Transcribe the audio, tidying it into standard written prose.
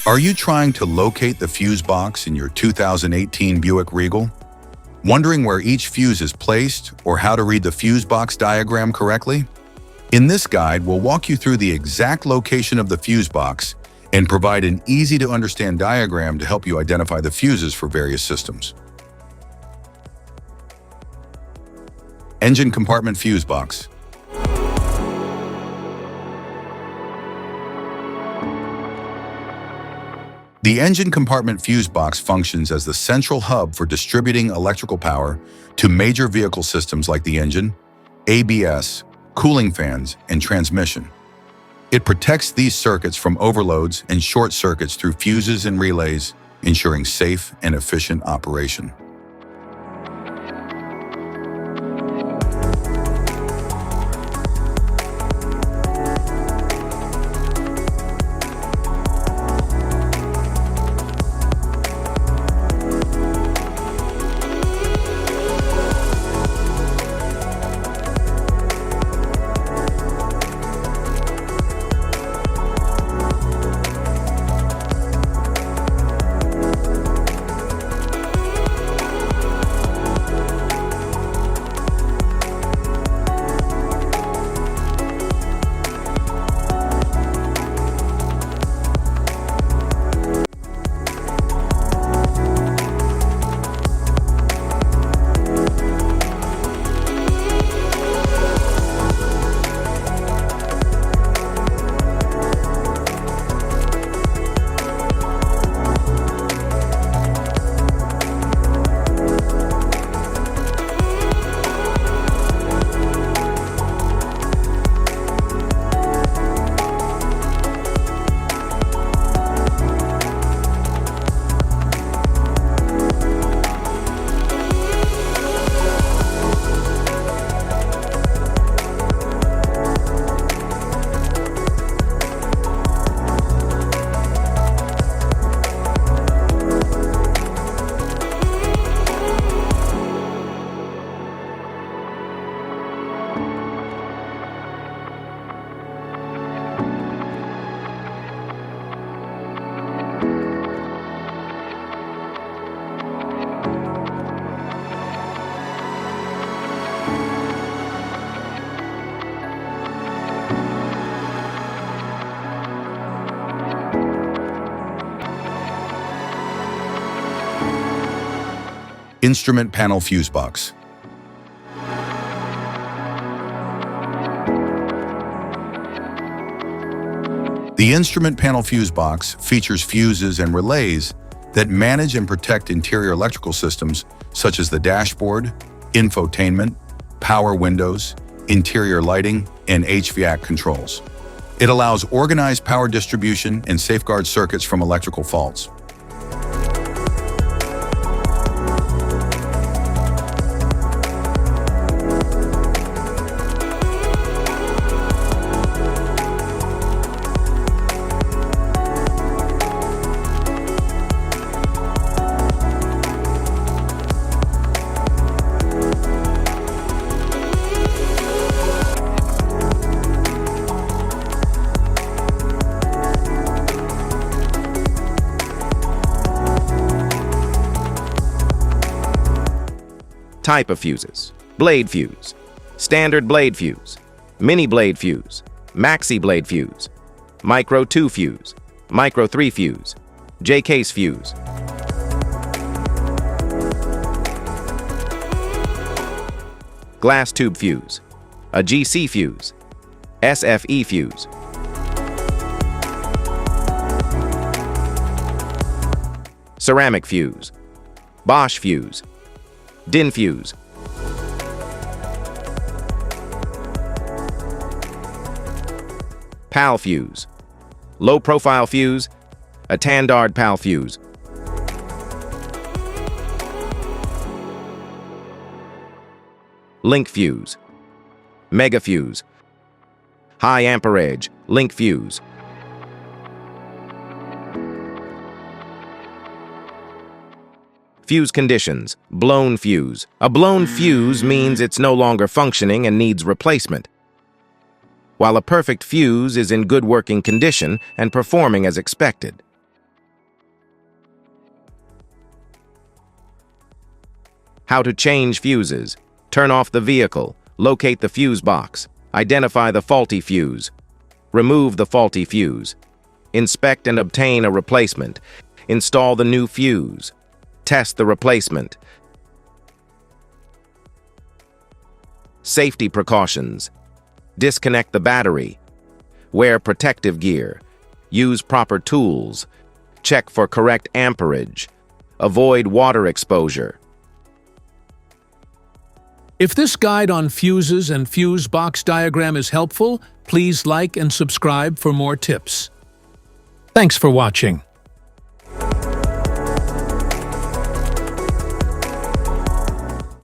Are you trying to locate the fuse box in your 2018 Buick Regal? Wondering where each fuse is placed or how to read the fuse box diagram correctly? In this guide, we'll walk you through the exact location of the fuse box and provide an easy-to-understand diagram to help you identify the fuses for various systems. Engine compartment fuse box. The engine compartment fuse box functions as the central hub for distributing electrical power to major vehicle systems like the engine, ABS, cooling fans, and transmission. It protects these circuits from overloads and short circuits through fuses and relays, ensuring safe and efficient operation. Instrument panel fuse box. The instrument panel fuse box features fuses and relays that manage and protect interior electrical systems such as the dashboard, infotainment, power windows, interior lighting, and HVAC controls. It allows organized power distribution and safeguards circuits from electrical faults. Type of fuses: blade fuse, standard blade fuse, mini blade fuse, maxi blade fuse, micro 2 fuse, micro 3 fuse, J-case fuse. Glass tube fuse, a GC fuse, SFE fuse. Ceramic fuse, Bosch fuse, DIN fuse. PAL fuse, low profile fuse, a Tandard PAL fuse. Link fuse, mega fuse, high amperage, link fuse. Fuse conditions: blown fuse. A blown fuse means it's no longer functioning and needs replacement, while a perfect fuse is in good working condition and performing as expected. How to change fuses. Turn off the vehicle. Locate the fuse box. Identify the faulty fuse. Remove the faulty fuse. Inspect and obtain a replacement. Install the new fuse. Test the replacement. Safety precautions. Disconnect the battery. Wear protective gear. Use proper tools. Check for correct amperage. Avoid water exposure. If this guide on fuses and fuse box diagram is helpful, please like and subscribe for more tips. Thanks for watching.